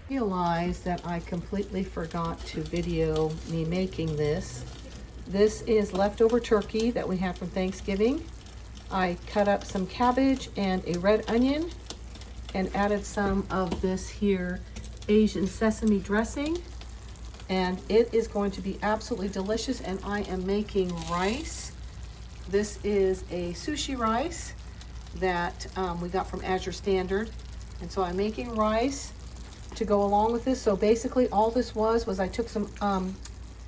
Realize that I completely forgot to video me making this. This is leftover turkey that we had from Thanksgiving. I cut up some cabbage and a red onion and added some of this here Asian sesame dressing, and it is going to be absolutely delicious. And I am making rice. This is a sushi rice that we got from Azure Standard, and so I'm making rice to go along with this. So basically all this was I took some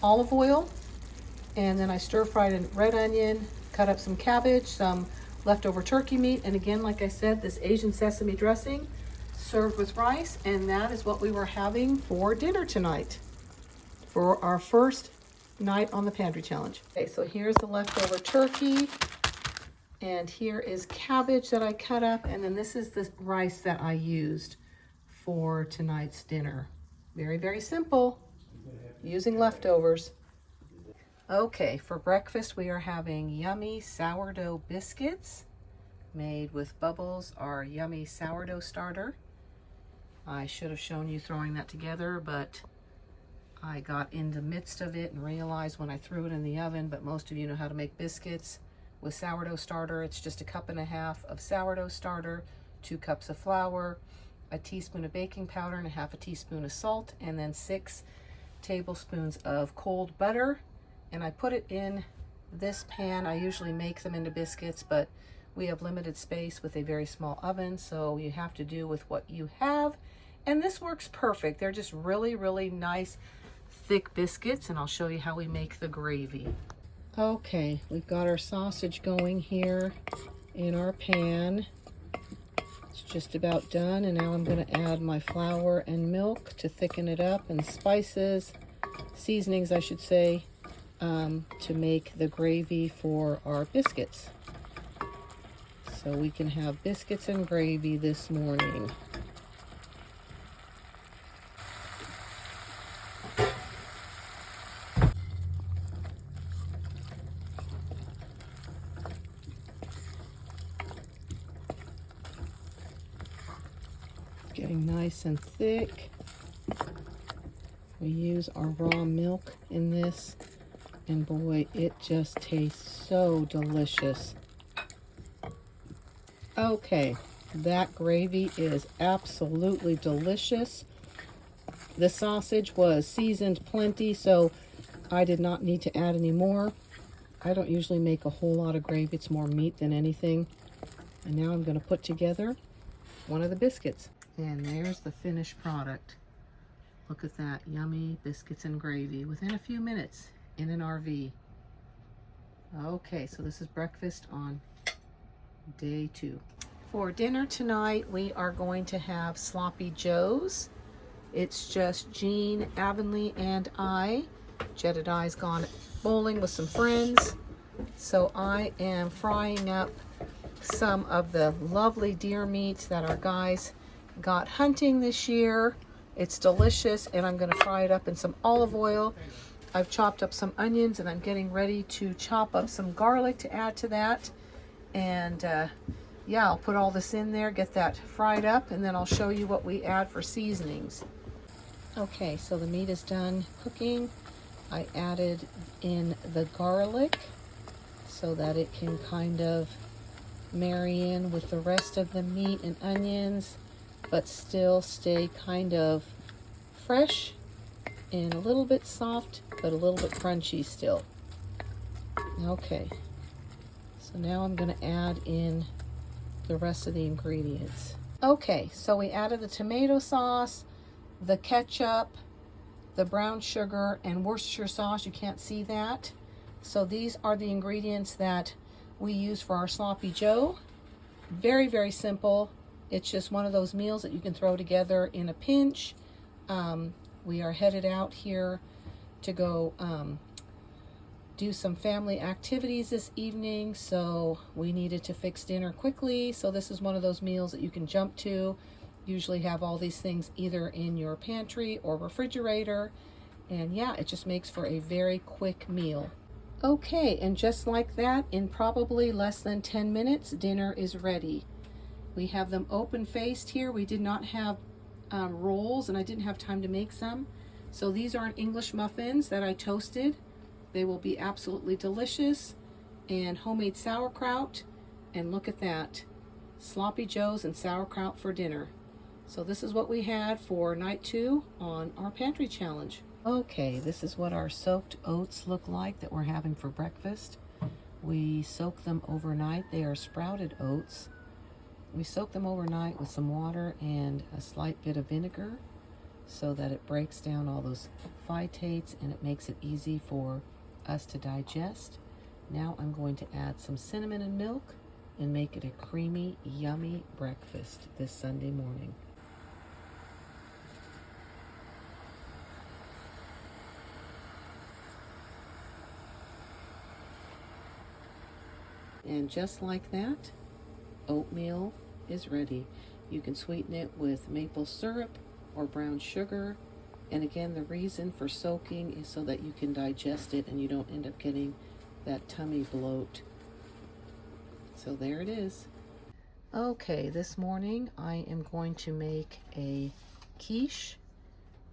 olive oil, and then I stir-fried a red onion, cut up some cabbage, some leftover turkey meat, and again, like I said, this Asian sesame dressing served with rice, and that is what we were having for dinner tonight for our first night on the Pantry Challenge. Okay, so here's the leftover turkey, and here is cabbage that I cut up, and then this is the rice that I used for tonight's dinner. Very, very simple, using leftovers. Okay, for breakfast we are having yummy sourdough biscuits made with Bubbles, our yummy sourdough starter. I should have shown you throwing that together, but I got in the midst of it and realized when I threw it in the oven, but most of you know how to make biscuits with sourdough starter. It's just 1.5 cups of sourdough starter, 2 cups of flour, a teaspoon of baking powder, and 1/2 teaspoon of salt, and then 6 tablespoons of cold butter. And I put it in this pan. I usually make them into biscuits, but we have limited space with a very small oven, so you have to do with what you have. And this works perfect. They're just really, really nice, thick biscuits, and I'll show you how we make the gravy. Okay, we've got our sausage going here in our pan. It's just about done, and now I'm going to add my flour and milk to thicken it up, and spices, seasonings I should say, to make the gravy for our biscuits. So we can have biscuits and gravy this morning. Getting nice and thick. We use our raw milk in this, and boy, it just tastes so delicious. Okay, that gravy is absolutely delicious. The sausage was seasoned plenty, so I did not need to add any more. I don't usually make a whole lot of gravy. It's more meat than anything. And now I'm going to put together one of the biscuits. And there's the finished product. Look at that, yummy biscuits and gravy within a few minutes in an RV. Okay, so this is breakfast on day 2. For dinner tonight, we are going to have sloppy joes. It's just Jean, Avonlea, and I. Jedediah's gone bowling with some friends. So I am frying up some of the lovely deer meat that our guys got hunting this year. It's delicious, and I'm going to fry it up in some olive oil. I've chopped up some onions, and I'm getting ready to chop up some garlic to add to that. And yeah, I'll put all this in there, get that fried up, and then I'll show you what we add for seasonings. Okay, so the meat is done cooking. I added in the garlic so that it can kind of marry in with the rest of the meat and onions, but still stay kind of fresh and a little bit soft, but a little bit crunchy still. Okay, so now I'm going to add in the rest of the ingredients. Okay, so we added the tomato sauce, the ketchup, the brown sugar, and Worcestershire sauce. You can't see that. So these are the ingredients that we use for our sloppy joe. Very, very simple. It's just one of those meals that you can throw together in a pinch. We are headed out here to go do some family activities this evening, so we needed to fix dinner quickly. So this is one of those meals that you can jump to. Usually have all these things either in your pantry or refrigerator, and yeah, it just makes for a very quick meal. Okay, and just like that, in probably less than 10 minutes, dinner is ready. We have them open-faced here. We did not have rolls and I didn't have time to make some. So these are English muffins that I toasted. They will be absolutely delicious. And homemade sauerkraut. And look at that. Sloppy Joes and sauerkraut for dinner. So this is what we had for night 2 on our pantry challenge. Okay, this is what our soaked oats look like that we're having for breakfast. We soak them overnight. They are sprouted oats. We soak them overnight with some water and a slight bit of vinegar so that it breaks down all those phytates and it makes it easy for us to digest. Now I'm going to add some cinnamon and milk and make it a creamy, yummy breakfast this Sunday morning. And just like that, oatmeal is ready. You can sweeten it with maple syrup or brown sugar. And again, the reason for soaking is so that you can digest it and you don't end up getting that tummy bloat. So there it is. Okay, this morning I am going to make a quiche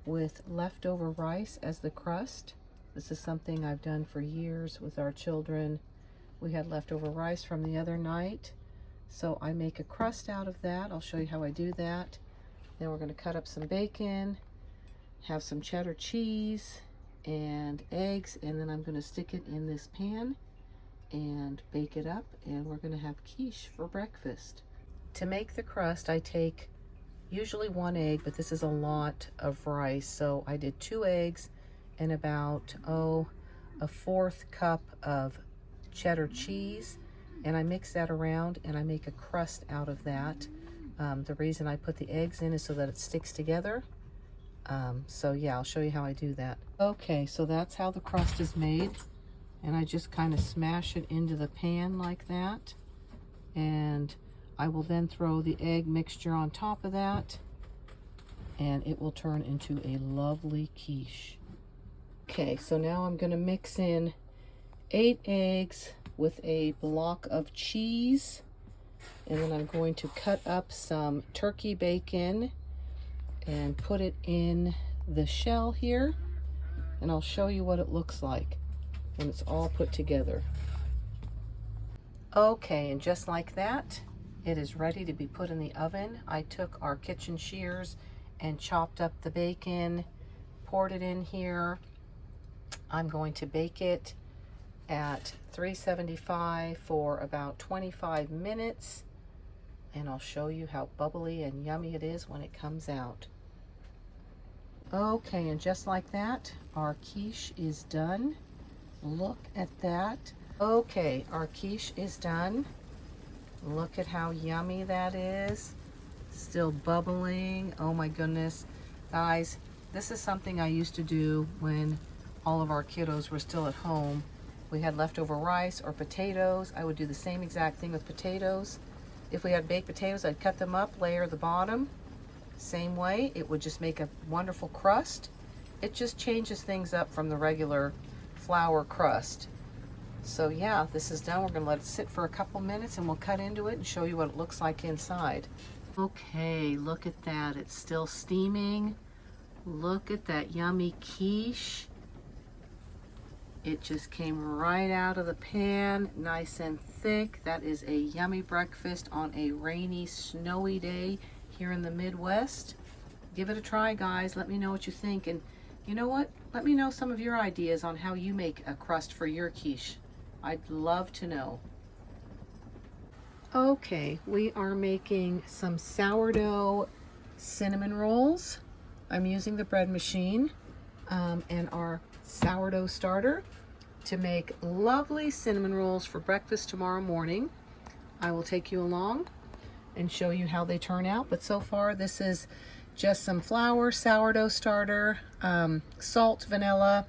with leftover rice as the crust. This is something I've done for years with our children. We had leftover rice from the other night, so I make a crust out of that. I'll show you how I do that. Then we're going to cut up some bacon, have some cheddar cheese and eggs, and then I'm going to stick it in this pan and bake it up, and we're going to have quiche for breakfast. To make the crust, I take usually 1 egg, but this is a lot of rice, so I did 2 eggs and about a 1/4 cup of cheddar cheese, and I mix that around and I make a crust out of that. The reason I put the eggs in is so that it sticks together. So yeah, I'll show you how I do that. Okay, so that's how the crust is made, and I just kind of smash it into the pan like that, and I will then throw the egg mixture on top of that, and it will turn into a lovely quiche. Okay, so now I'm going to mix in 8 eggs with a block of cheese, and then I'm going to cut up some turkey bacon and put it in the shell here, and I'll show you what it looks like when it's all put together. Okay, and just like that, it is ready to be put in the oven. I took our kitchen shears and chopped up the bacon, poured it in here. I'm going to bake it at 375 for about 25 minutes, and I'll show you how bubbly and yummy it is when it comes out. Okay, and just like that, our quiche is done. Look at that. Okay, our quiche is done. Look at how yummy that is. Still bubbling. Oh my goodness. Guys, this is something I used to do when all of our kiddos were still at home. We had leftover rice or potatoes. I would do the same exact thing with potatoes. If we had baked potatoes, I'd cut them up, layer the bottom. Same way, it would just make a wonderful crust. It just changes things up from the regular flour crust. So yeah, this is done. We're gonna let it sit for a couple minutes and we'll cut into it and show you what it looks like inside. Okay, look at that. It's still steaming. Look at that yummy quiche. It just came right out of the pan, nice and thick. That is a yummy breakfast on a rainy, snowy day here in the Midwest. Give it a try, guys. Let me know what you think. And you know what? Let me know some of your ideas on how you make a crust for your quiche. I'd love to know. Okay, we are making some sourdough cinnamon rolls. I'm using the bread machine and our sourdough starter to make lovely cinnamon rolls for breakfast tomorrow morning. I will take you along and show you how they turn out, but so far this is just some flour, sourdough starter, salt, vanilla,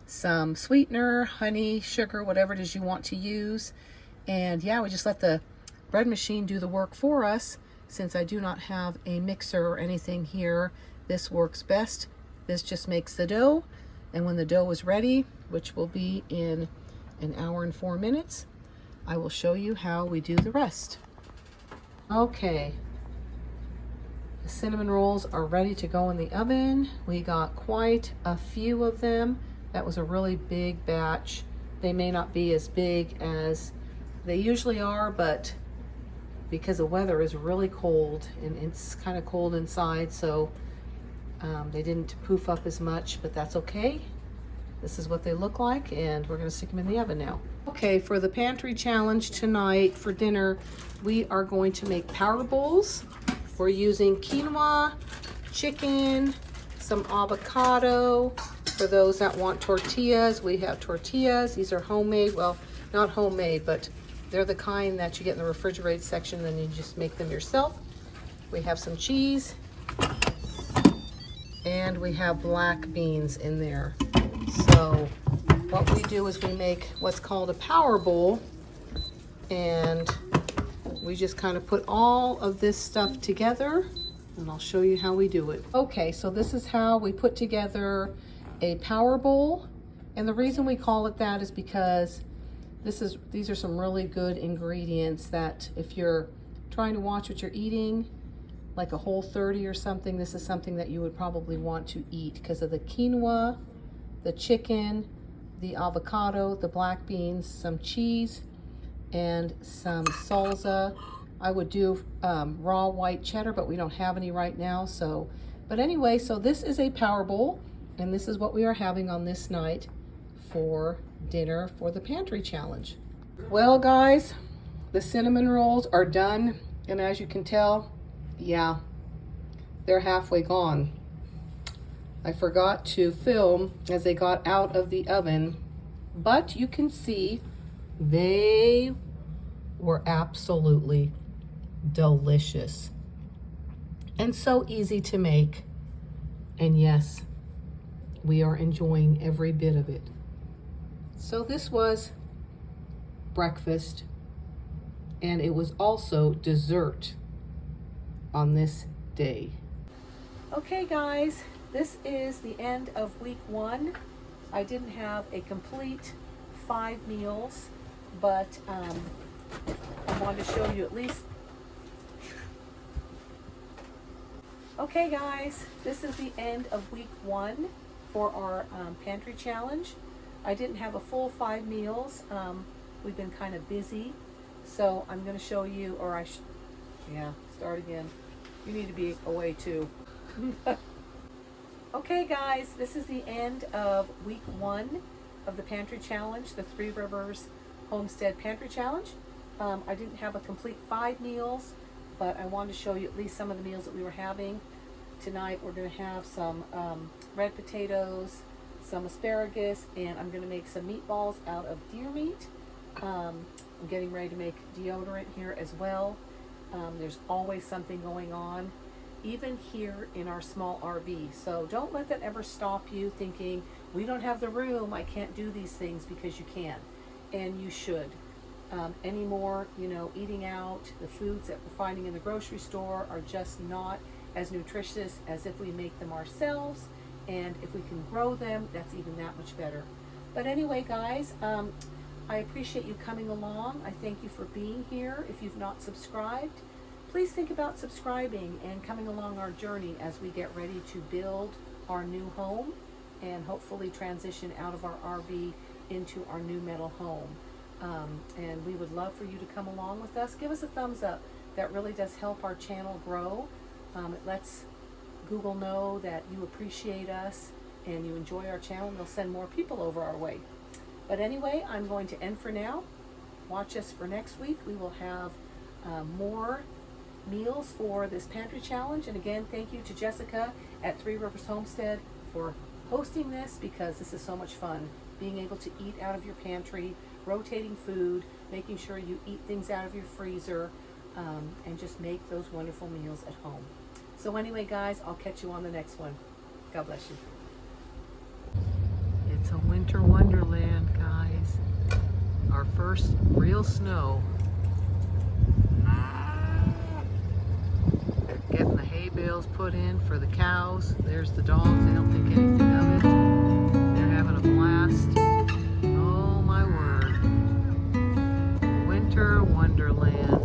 some sweetener, honey, sugar, whatever it is you want to use. And yeah, we just let the bread machine do the work for us. Since I do not have a mixer or anything here, this works best. This just makes the dough, and when the dough is ready, which will be in an hour and 4 minutes, I will show you how we do the rest. Okay, the cinnamon rolls are ready to go in the oven. We got quite a few of them. That was a really big batch. They may not be as big as they usually are, but because the weather is really cold and it's kind of cold inside, so they didn't poof up as much, but that's okay. This is what they look like, and we're gonna stick them in the oven now. Okay, for the pantry challenge tonight for dinner, we are going to make power bowls. We're using quinoa, chicken, some avocado. For those that want tortillas, we have tortillas. These are homemade, well, not homemade, but they're the kind that you get in the refrigerated section, then you just make them yourself. We have some cheese, and we have black beans in there. So what we do is we make what's called a power bowl, and we just kind of put all of this stuff together, and I'll show you how we do it. Okay, so this is how we put together a power bowl, and the reason we call it that is because these are some really good ingredients that if you're trying to watch what you're eating, like a Whole30 or something, this is something that you would probably want to eat because of the quinoa, the chicken, the avocado, the black beans, some cheese, and some salsa. I would do raw white cheddar, but we don't have any right now. But anyway, so this is a power bowl, and this is what we are having on this night for dinner for the pantry challenge. Well, guys, the cinnamon rolls are done, and as you can tell, yeah, they're halfway gone. I forgot to film as they got out of the oven, but you can see they were absolutely delicious and so easy to make. And yes, we are enjoying every bit of it. So this was breakfast, and it was also dessert on this day. Okay, guys, this is the end of week 1. I didn't have a complete 5 meals, but I wanted to show you at least. Okay, guys, this is the end of week 1 for our pantry challenge. I didn't have a full 5 meals. We've been kind of busy, so I'm going to show you, start again. You need to be away too. Okay, guys, this is the end of week 1 of the pantry challenge, the Three Rivers Homestead Pantry Challenge. I didn't have a complete 5 meals, but I wanted to show you at least some of the meals that we were having. Tonight we're going to have some red potatoes, some asparagus, and I'm going to make some meatballs out of deer meat. I'm getting ready to make deodorant here as well. There's always something going on, even here in our small RV. So don't let that ever stop you thinking, we don't have the room, I can't do these things, because you can, and you should. Anymore, eating out, the foods that we're finding in the grocery store are just not as nutritious as if we make them ourselves, and if we can grow them, that's even that much better. But anyway, guys, I appreciate you coming along. I thank you for being here. If you've not subscribed, please think about subscribing and coming along our journey as we get ready to build our new home and hopefully transition out of our RV into our new metal home. And we would love for you to come along with us. Give us a thumbs up. That really does help our channel grow. It lets Google know that you appreciate us and you enjoy our channel, and they'll send more people over our way. But anyway, I'm going to end for now. Watch us for next week. We will have more meals for this pantry challenge. And again, thank you to Jessica at Three Rivers Homestead for hosting this, because this is so much fun, being able to eat out of your pantry, rotating food, making sure you eat things out of your freezer, and just make those wonderful meals at home. So anyway, guys, I'll catch you on the next one. God bless you. It's a winter wonderland, guys. Our first real snow. Getting the hay bales put in for the cows. There's the dogs. They don't think anything of it. They're having a blast. Oh my word. Winter wonderland.